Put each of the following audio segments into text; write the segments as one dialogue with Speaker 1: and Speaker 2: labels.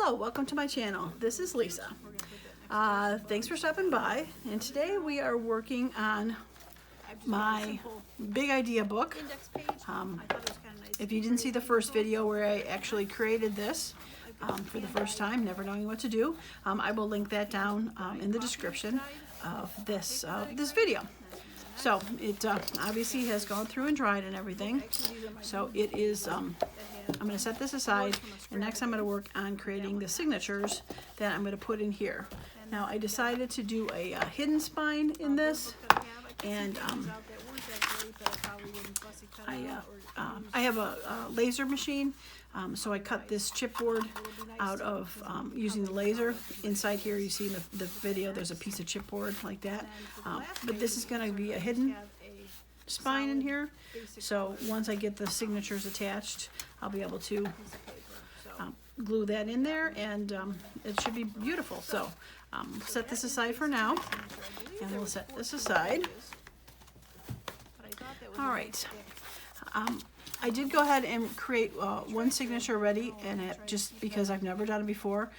Speaker 1: Hello, welcome to my channel. This is Lisa. Thanks for stopping by, and today we are working on my big idea book. If you didn't see the first video where I actually created this for the first time, never knowing what to do, I will link that down in the description of this video. So it obviously has gone through and dried and everything. So it is, I'm going to set this aside, and next I'm going to work on creating the signatures that I'm going to put in here. Now I decided to do a hidden spine in this, and I have a laser machine, so I cut this chipboard out of using the laser. Inside here you see in the video there's a piece of chipboard like that, but this is going to be a hidden spine in here, so once I get the signatures attached I'll be able to glue that in there, and it should be beautiful. So set this aside for now, and we'll set this aside. Alright, I did go ahead and create one signature already, and it, just because I've never done it before,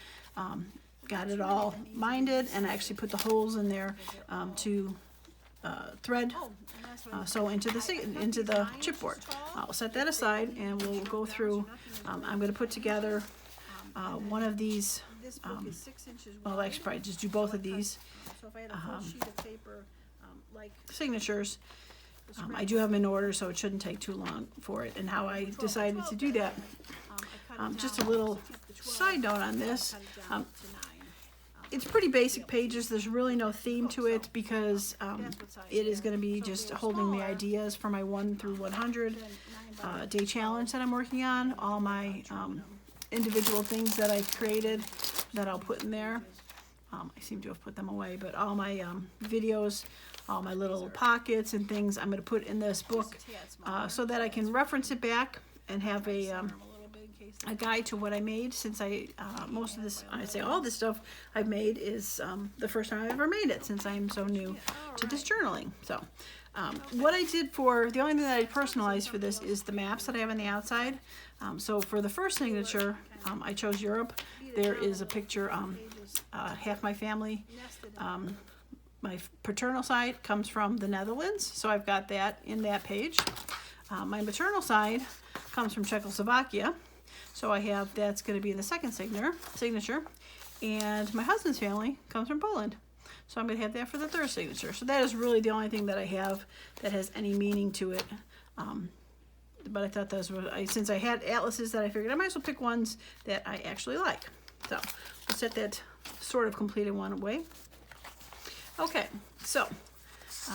Speaker 1: got it all minded, and I actually put the holes in there to thread so into the chipboard. I'll set that aside, and we'll go through. I'm going to put together one of these. Well, I should probably just do both of these signatures. I do have them in order, so it shouldn't take too long for it. And how I decided to do that. Just a little side note on this. It's pretty basic pages. There's really no theme to it, because it is going to be just holding the ideas for my 1 through 100 day challenge that I'm working on. All my individual things that I've created that I'll put in there. I seem to have put them away, but all my videos, all my little pockets and things I'm going to put in this book so that I can reference it back and have a guide to what I made, since most of this, I'd say all this stuff I've made is the first time I've ever made it, since I'm so new to this journaling. So what I did for, the only thing that I personalized for this is the maps that I have on the outside. So for the first signature, I chose Europe. There is a picture, half my family, my paternal side comes from the Netherlands, so I've got that in that page. My maternal side comes from Czechoslovakia, so I have, that's going to be in the second signature, and my husband's family comes from Poland, so I'm going to have that for the third signature. So that is really the only thing that I have that has any meaning to it. But I thought those were, since I had atlases, that I figured I might as well pick ones that I actually like. So we'll set that sort of completed one away. Okay, so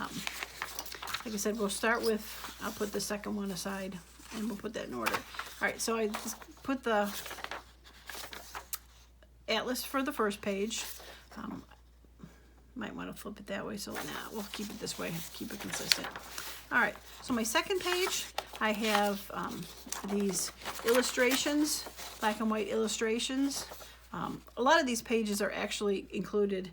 Speaker 1: like I said, we'll start with, I'll put the second one aside, and we'll put that in order. All right, so I just put the atlas for the first page. Might want to flip it that way, so we'll keep it this way, keep it consistent. All right, so my second page, I have these illustrations, black and white illustrations. A lot of these pages are actually included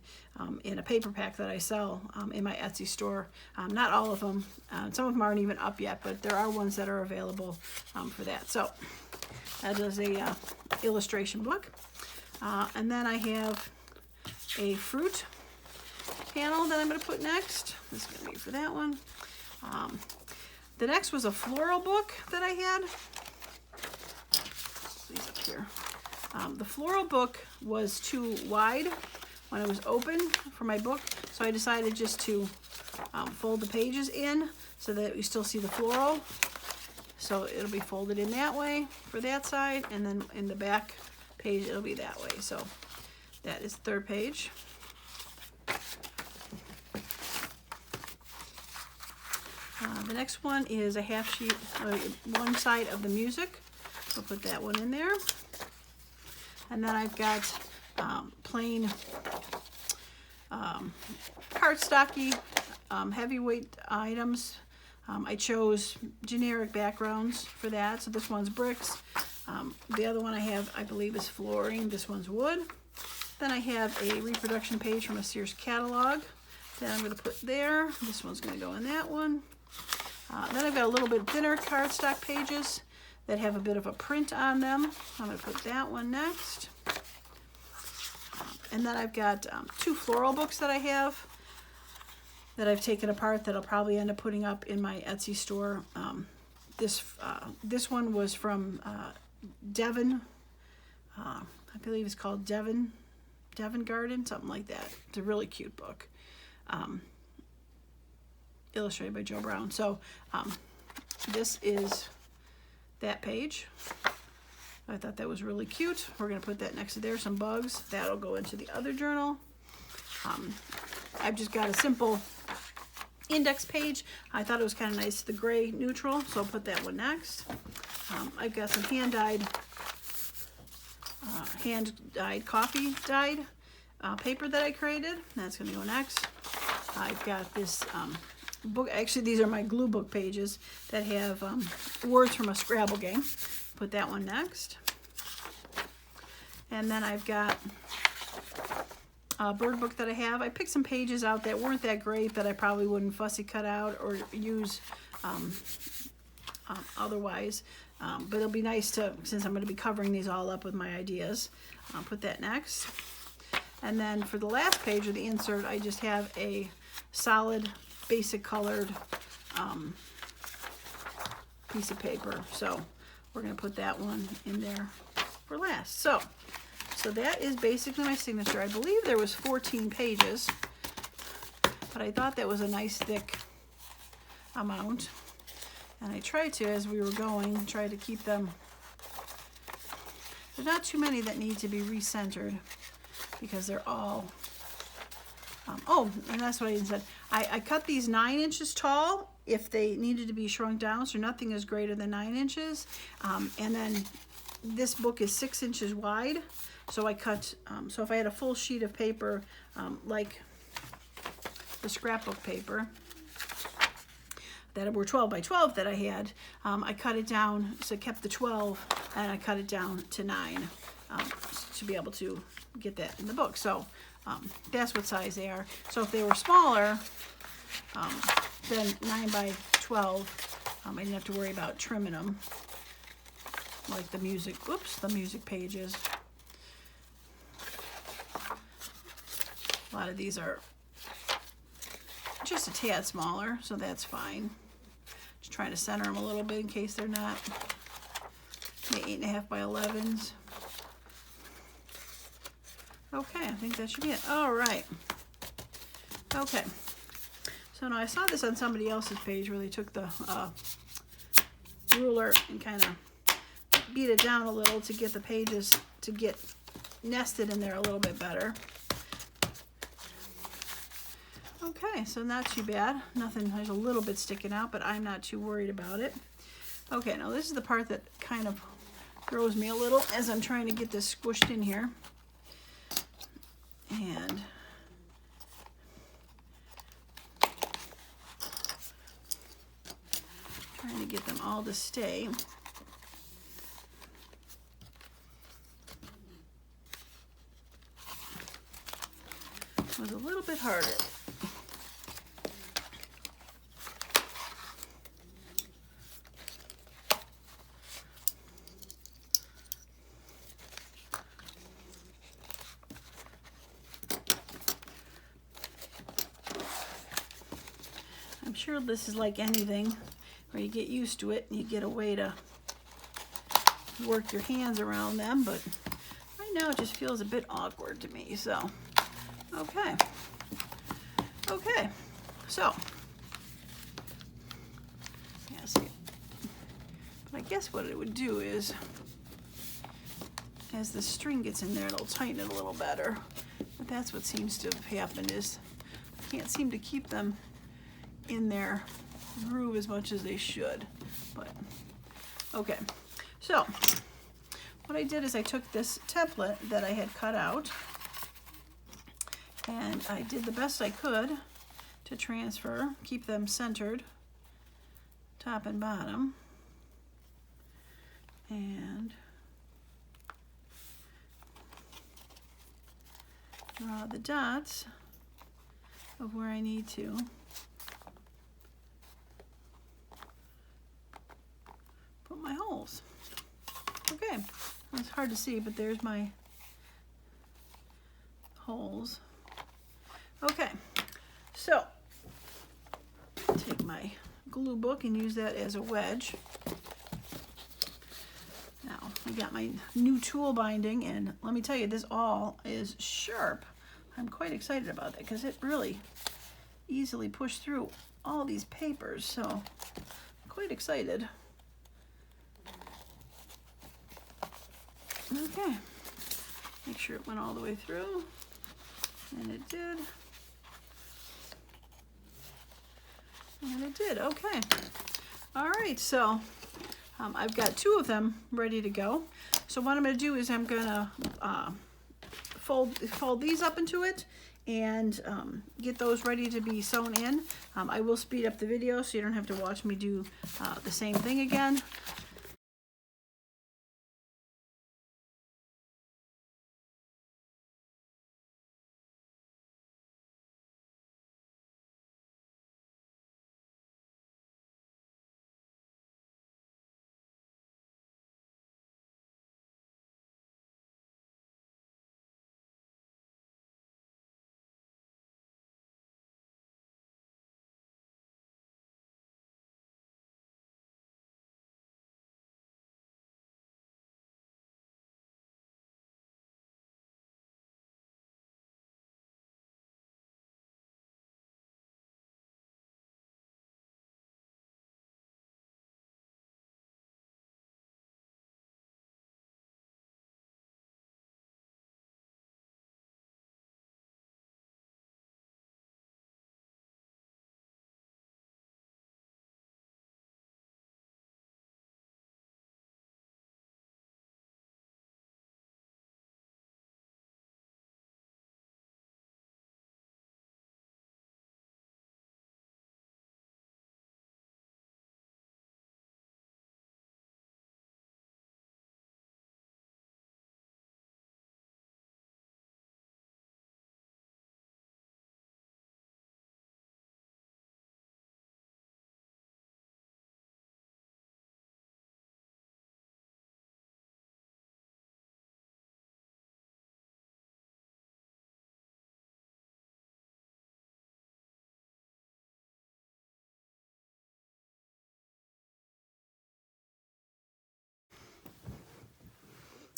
Speaker 1: in a paper pack that I sell in my Etsy store. Not all of them. Some of them aren't even up yet, but there are ones that are available for that. So that is a illustration book. And then I have a fruit panel that I'm going to put next. This is going to be for that one. The next was a floral book that I had. These up here. The floral book was too wide when it was open for my book, so I decided just to fold the pages in so that you still see the floral. So it'll be folded in that way for that side, and then in the back page it'll be that way. So that is the third page. The next one is a half sheet, one side of the music. We'll put that one in there. And then I've got plain cardstocky heavyweight items. I chose generic backgrounds for that. So this one's bricks. The other one I have, I believe, is flooring. This one's wood. Then I have a reproduction page from a Sears catalog that I'm going to put there. This one's going to go in that one. Then I've got a little bit thinner cardstock pages that have a bit of a print on them. I'm going to put that one next. And then I've got 2 floral books that I have that I've taken apart that I'll probably end up putting up in my Etsy store. This one was from Devon. I believe it's called Devon Garden, something like that. It's a really cute book. Illustrated by Joe Brown. So this is that page. I thought that was really cute. We're going to put that next to there, some bugs. That'll go into the other journal. I've just got a simple index page. I thought it was kind of nice, the gray neutral, so I'll put that one next. I've got some hand-dyed coffee dyed paper that I created. That's going to go next. I've got this book. Actually, these are my glue book pages that have words from a Scrabble game. Put that one next. And then I've got a bird book that I have. I picked some pages out that weren't that great, that I probably wouldn't fussy cut out or use otherwise. But it'll be nice to, since I'm going to be covering these all up with my ideas. I'll put that next. And then for the last page of the insert, I just have a solid, basic colored piece of paper. So we're going to put that one in there for last. So that is basically my signature. I believe there was 14 pages, but I thought that was a nice thick amount. And I tried to, as we were going, try to keep them. There's not too many that need to be recentered because they're all, oh, and that's what I said. I cut these 9 inches tall if they needed to be shrunk down, so nothing is greater than 9 inches. And then this book is 6 inches wide, so I cut, so if I had a full sheet of paper, like the scrapbook paper, that were 12 by 12 that I had, I cut it down, so I kept the 12, and I cut it down to 9 to be able to get that in the book. So that's what size they are. So if they were smaller, then 9 by 12, I didn't have to worry about trimming them, like the music, the music pages. A lot of these are just a tad smaller, so that's fine. Just trying to center them a little bit in case they're not. 8.5 by 11s. Okay, I think that should be it. All right. Okay. So now I saw this on somebody else's page where they took the ruler and kind of beat it down a little to get the pages to get nested in there a little bit better. Okay, so not too bad. Nothing, there's a little bit sticking out, but I'm not too worried about it. Okay, now this is the part that kind of throws me a little as I'm trying to get this squished in here. And trying to get them all to stay. It was a little bit harder. I'm sure this is like anything where you get used to it and you get a way to work your hands around them, but right now it just feels a bit awkward to me. So okay, so yeah, see, but I guess what it would do is, as the string gets in there, it'll tighten it a little better. But that's what seems to have happened, is I can't seem to keep them in their groove as much as they should. But okay, so what I did is I took this template that I had cut out and I did the best I could to transfer, keep them centered, top and bottom, and draw the dots of where I need to. Put my holes. Okay, it's hard to see, but there's my holes. Okay, so take my glue book and use that as a wedge. Now, I got my new tool binding, and let me tell you, this all is sharp. I'm quite excited about that because it really easily pushed through all these papers, so I'm quite excited. Okay, make sure it went all the way through, and it did. And it did, okay. All right, so I've got 2 of them ready to go. So what I'm gonna do is I'm gonna fold these up into it and get those ready to be sewn in. I will speed up the video so you don't have to watch me do the same thing again.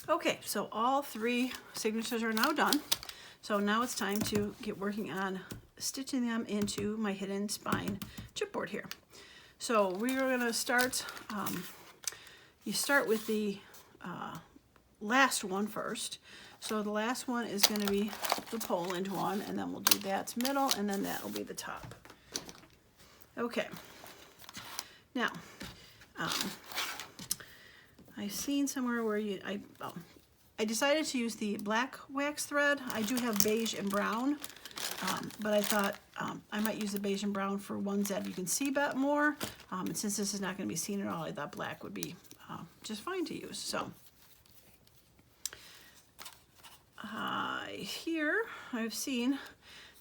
Speaker 1: Okay, so all 3 signatures are now done. So now it's time to get working on stitching them into my hidden spine chipboard here. So we are gonna start, you start with the last one first. So the last one is gonna be the Poland one, and then we'll do that's middle, and then that'll be the top. Okay, now, I've seen somewhere where I decided to use the black wax thread. I do have beige and brown, but I thought I might use the beige and brown for ones that you can see about more. And since this is not going to be seen at all, I thought black would be just fine to use. So here I've seen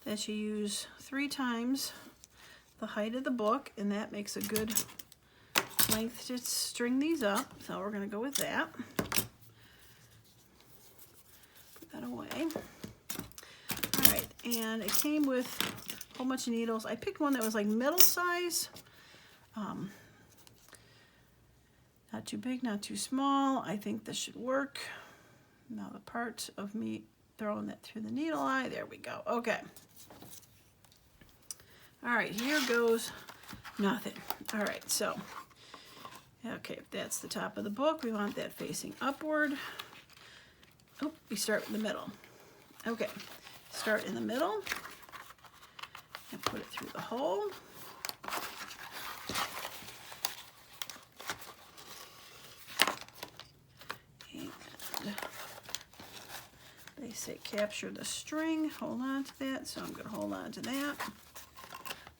Speaker 1: that you use 3 times the height of the book, and that makes a good length to string these up. So we're going to go with that. Put that away. All right, and it came with a whole bunch of needles. I picked one that was like middle size. Not too big, not too small. I think this should work. Now the part of me throwing that through the needle eye. There we go. Okay. All right, here goes nothing. All right, so, okay, if that's the top of the book, we want that facing upward. Oh, we start in the middle. Okay, start in the middle and put it through the hole. And they say capture the string, hold on to that, so I'm going to hold on to that.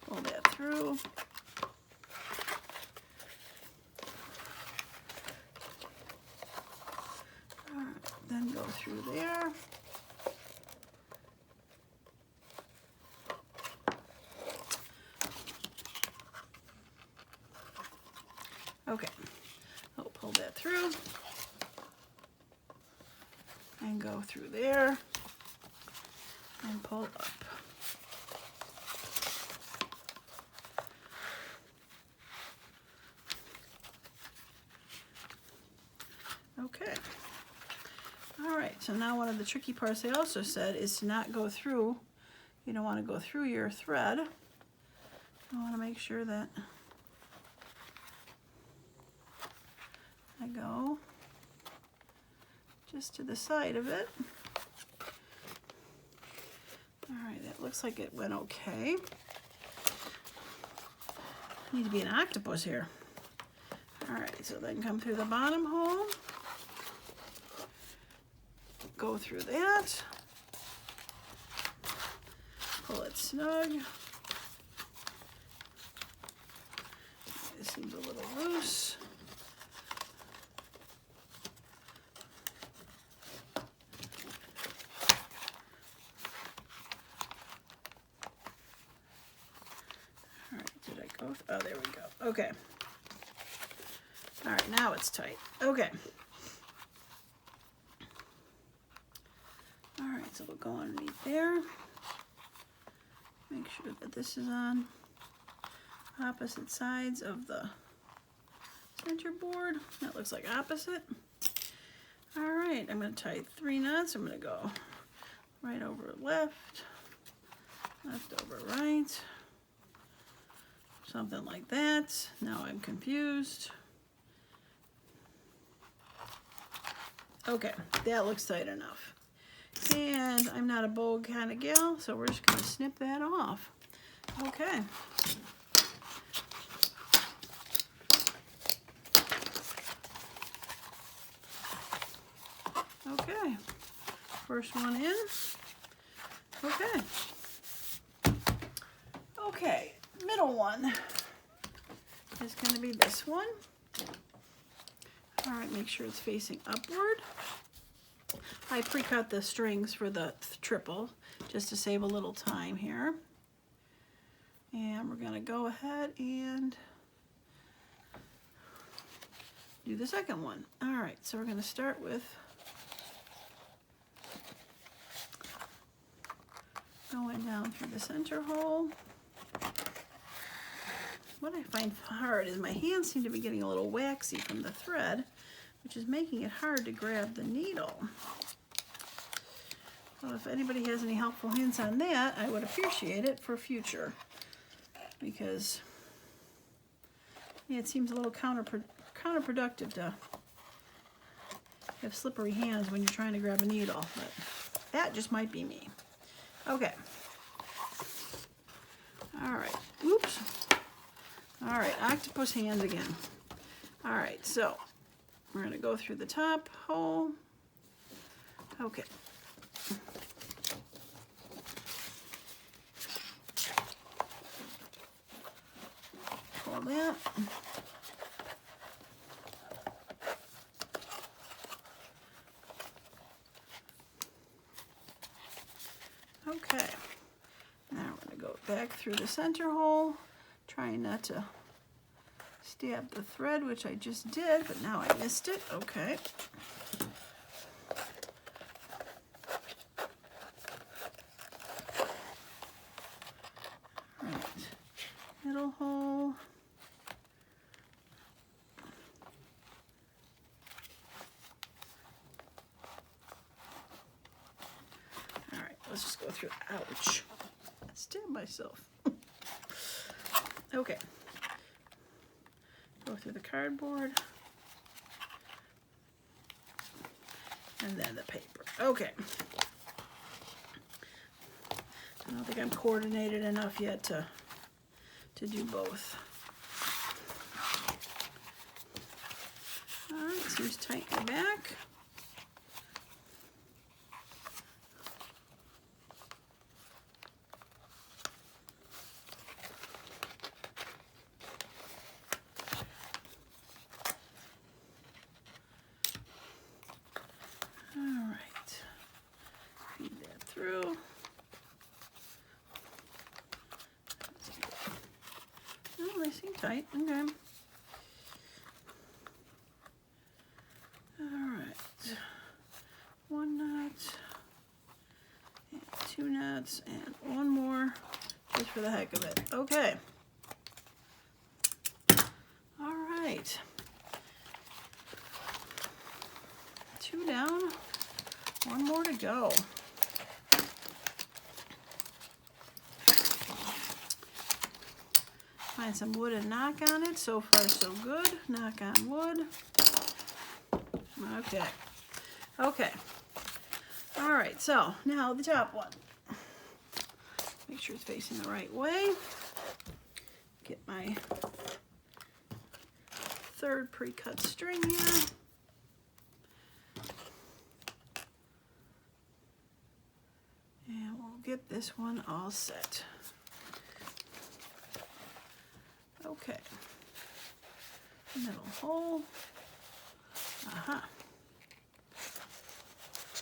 Speaker 1: Pull that through. All right, then go through there. Okay, I'll pull that through and go through there. and pull up. Okay. All right, so now one of the tricky parts they also said is to not go through, you don't want to go through your thread. I want to make sure that I go just to the side of it. All right, that looks like it went okay. Need to be an octopus here. All right, so then come through the bottom hole, go through that, pull it snug. It seems a little loose. All right, did I go? Oh, there we go. Okay. All right, now it's tight. Okay. All right, so we'll go underneath there. Make sure that this is on opposite sides of the center board. That looks like opposite. All right, I'm going to tie 3 knots. I'm going to go right over left, left over right, something like that. Now I'm confused. Okay, that looks tight enough. And I'm not a bow kind of gal, so we're just going to snip that off. Okay. Okay. First one in. Okay. Okay, middle one is going to be this one. All right, make sure it's facing upward. I pre-cut the strings for the triple just to save a little time here. And we're going to go ahead and do the second one. All right, so we're going to start with going down through the center hole. What I find hard is my hands seem to be getting a little waxy from the thread, which is making it hard to grab the needle. So if anybody has any helpful hints on that, I would appreciate it for future, because yeah, it seems a little counterproductive to have slippery hands when you're trying to grab a needle, but that just might be me. Okay. All right. Oops. All right, octopus hands again. All right, so we're going to go through the top hole. Okay. Pull that. Okay. Now we're going to go back through the center hole, trying not to stab the thread, which I just did, but now I missed it. Okay. Right. Middle hole. All right, let's just go through. Ouch. I stabbed myself. Okay. Go through the cardboard. And then the paper. Okay. I don't think I'm coordinated enough yet to do both. All right, so just tighten the back. They seem tight. Okay. All right. 1 knot and 2 knots and one more just for the heck of it. Okay. All right. 2 down, 1 more to go. Find some wood and knock on it. So far, so good. Knock on wood. Okay. Okay. All right, so now the top one. Make sure it's facing the right way. Get my 3rd pre-cut string here. And we'll get this one all set. Okay. Middle hole. Aha.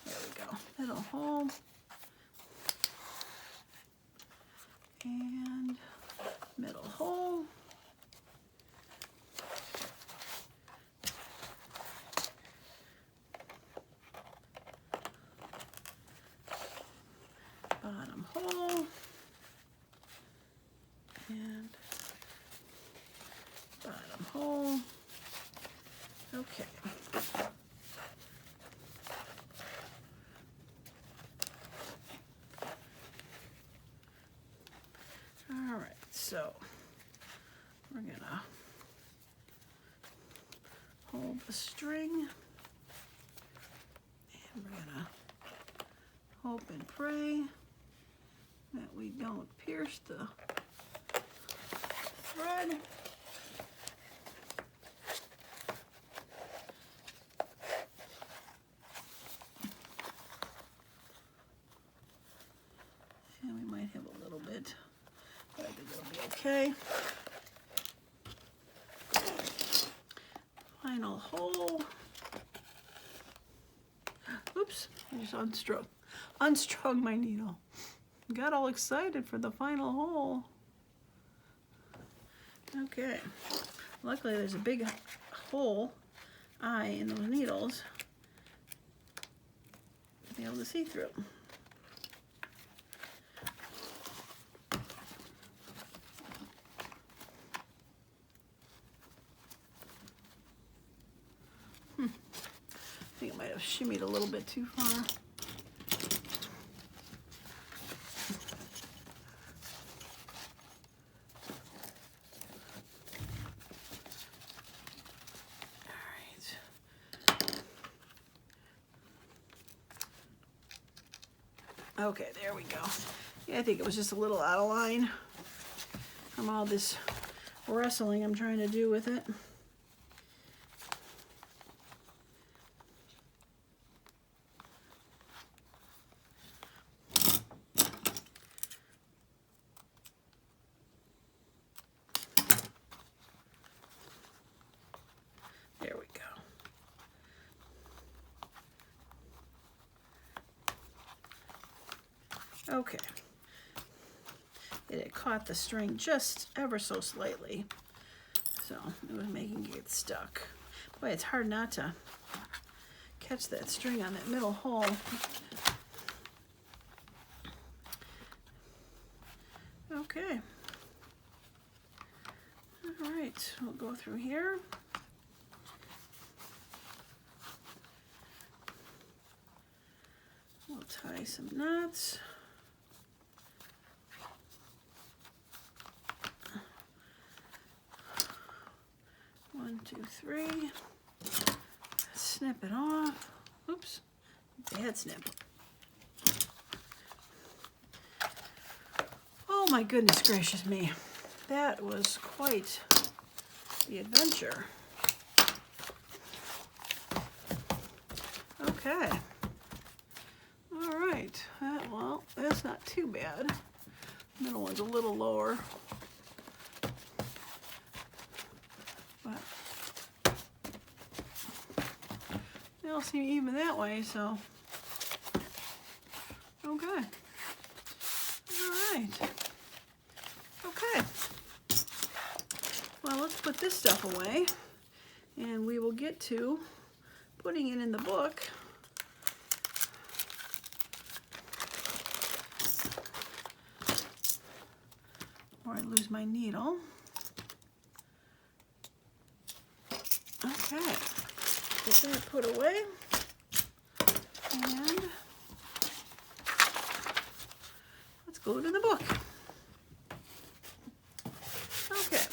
Speaker 1: There we go. Middle hole. And middle hole. Bottom hole. And bottom hole. Okay. All right, so we're gonna hold the string and we're gonna hope and pray that we don't pierce the thread. And we might have a little bit, but I think it'll be okay. Final hole. Oops, I just unstrung my needle. Got all excited for the final hole. Okay, luckily there's a big hole eye in those needles to be able to see through. I think I might have shimmied a little bit too far. Okay, there we go. Yeah, I think it was just a little out of line from all this wrestling I'm trying to do with it. There we go. Okay, it had caught the string just ever so slightly, so it was making it get stuck. Boy, it's hard not to catch that string on that middle hole. Okay, all right, we'll go through here. We'll tie some knots. 1, 2, 3. Snip it off. Oops, bad snip. Oh my goodness gracious me. That was quite the adventure. Okay. All right. Well, that's not too bad. Middle one's a little lower. But they all seem even that way, so okay. All right. Okay. Well, let's put this stuff away, and we will get to putting it in the book. before I lose my needle. Okay, get that put away. And let's go to the book. Okay.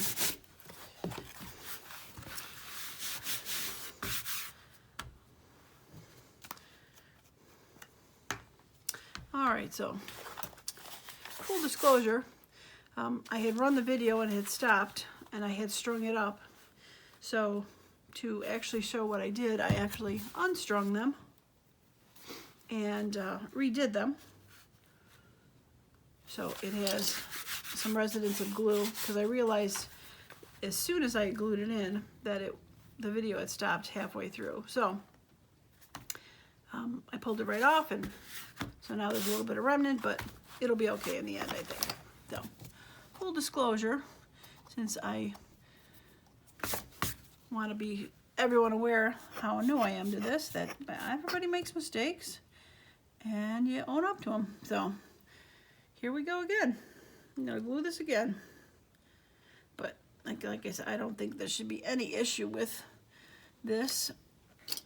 Speaker 1: All right, so full disclosure, I had run the video and it had stopped and I had strung it up. So to actually show what I did, I actually unstrung them and redid them. So it has some residue of glue because I realized as soon as I glued it in that the video had stopped halfway through. So I pulled it right off, and so now there's a little bit of remnant, but it'll be okay in the end, I think. So full disclosure, since I want to be everyone aware how new I am to this, that everybody makes mistakes and you own up to them. So here we go again. I'm gonna glue this again, but like I said, I don't think there should be any issue with this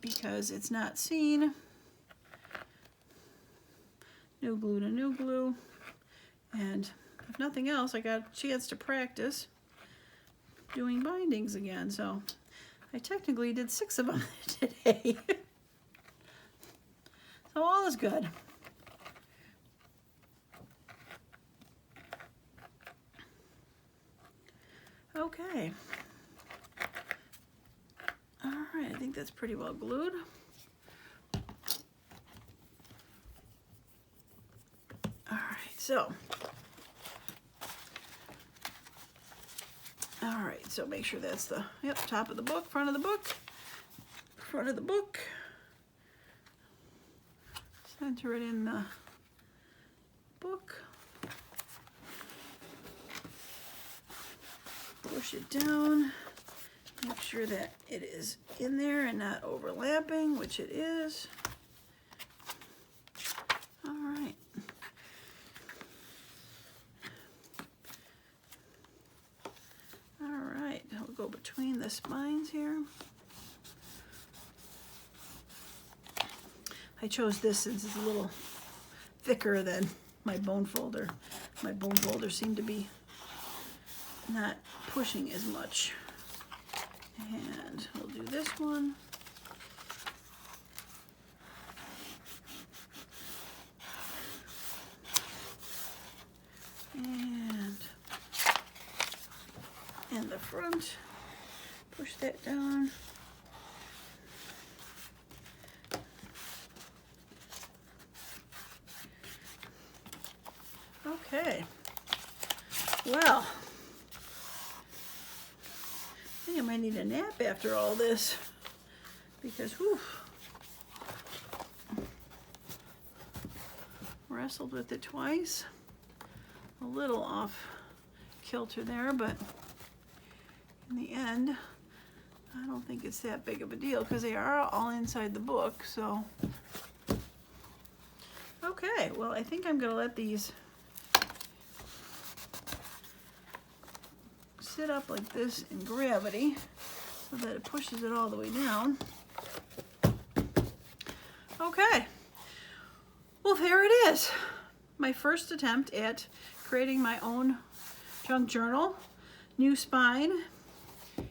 Speaker 1: because it's not seen. New glue to new glue, and if nothing else, I got a chance to practice doing bindings again. So I technically did 6 of them today. So all is good. Okay. All right, I think that's pretty well glued. All right, so. All right, so make sure that's the top of the book, front of the book, front of the book. Center it in the book. Push it down. Make sure that it is in there and not overlapping, which it is. All right. All right, I'll go between the spines here. I chose this since it's a little thicker than my bone folder. My bone folder seemed to be not pushing as much. And we'll do this one. And in the front, push that down. Okay, well, I think I might need a nap after all this because, whew, wrestled with it twice. A little off kilter there, but in the end, I don't think it's that big of a deal because they are all inside the book, so. Okay, well, I think I'm gonna let these sit up like this in gravity so that it pushes it all the way down. Okay, well, there it is. My first attempt at creating my own junk journal. New spine,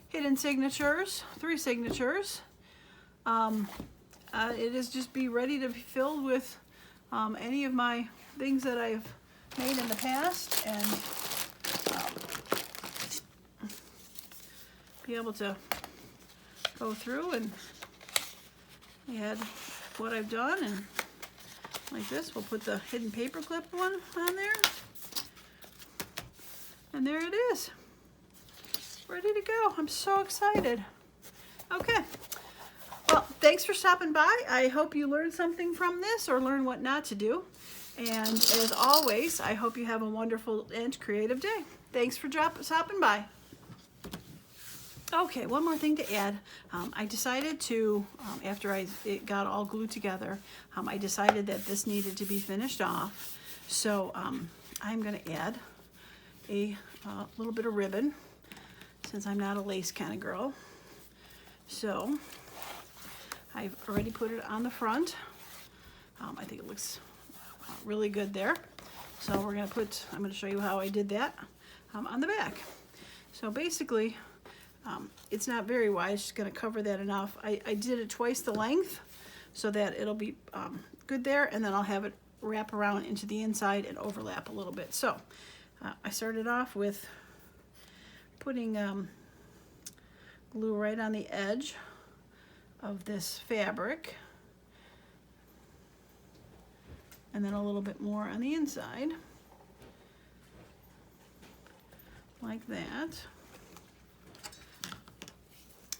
Speaker 1: hidden signatures, 3 signatures. It is just be ready to be filled with any of my things that I've made in the past, and be able to go through and add what I've done, and like this, we'll put the hidden paperclip one on there, and there it is, ready to go. I'm so excited. Okay, well, thanks for stopping by. I hope you learned something from this or learned what not to do, and as always, I hope you have a wonderful and creative day. Thanks for stopping by. Okay, one more thing to add. I decided to, after it got all glued together, I decided that this needed to be finished off. So I'm going to add a little bit of ribbon, since I'm not a lace kind of girl. So I've already put it on the front. I think it looks really good there. So we're gonna put, I'm gonna show you how I did that on the back. So basically, it's not very wide, it's just gonna cover that enough. I did it twice the length so that it'll be good there, and then I'll have it wrap around into the inside and overlap a little bit. So I started off with putting glue right on the edge of this fabric, and then a little bit more on the inside, like that.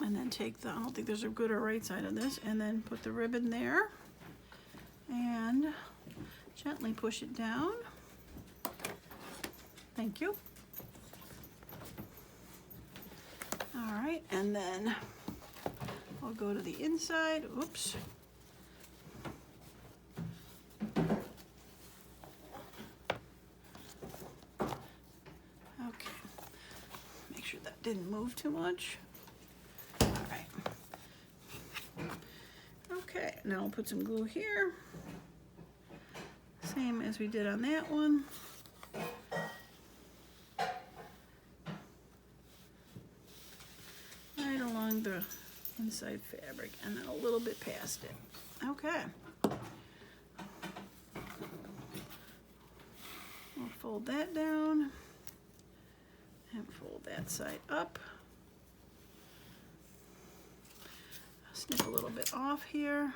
Speaker 1: And then take the, I don't think there's a good or right side on this, and then put the ribbon there and gently push it down. Thank you. All right, and then I'll go to the inside. Oops. Okay, make sure that didn't move too much. All right. Okay, now I'll put some glue here. Same as we did on that one. Right along the inside fabric, and then a little bit past it. Okay. We'll fold that down and fold that side up. Snip a little bit off here,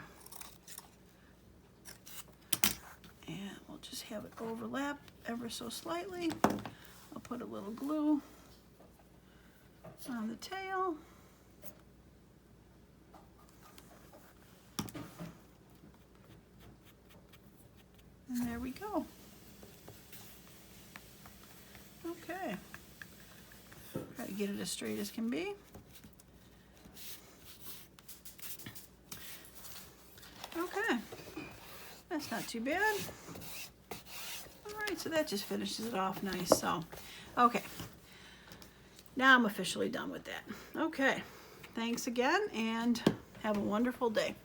Speaker 1: and we'll just have it overlap ever so slightly. I'll put a little glue on the tail. And there we go. Okay. Try to get it as straight as can be. Okay. That's not too bad. All right, so that just finishes it off nice. So, okay. Now I'm officially done with that. Okay. Thanks again, and have a wonderful day.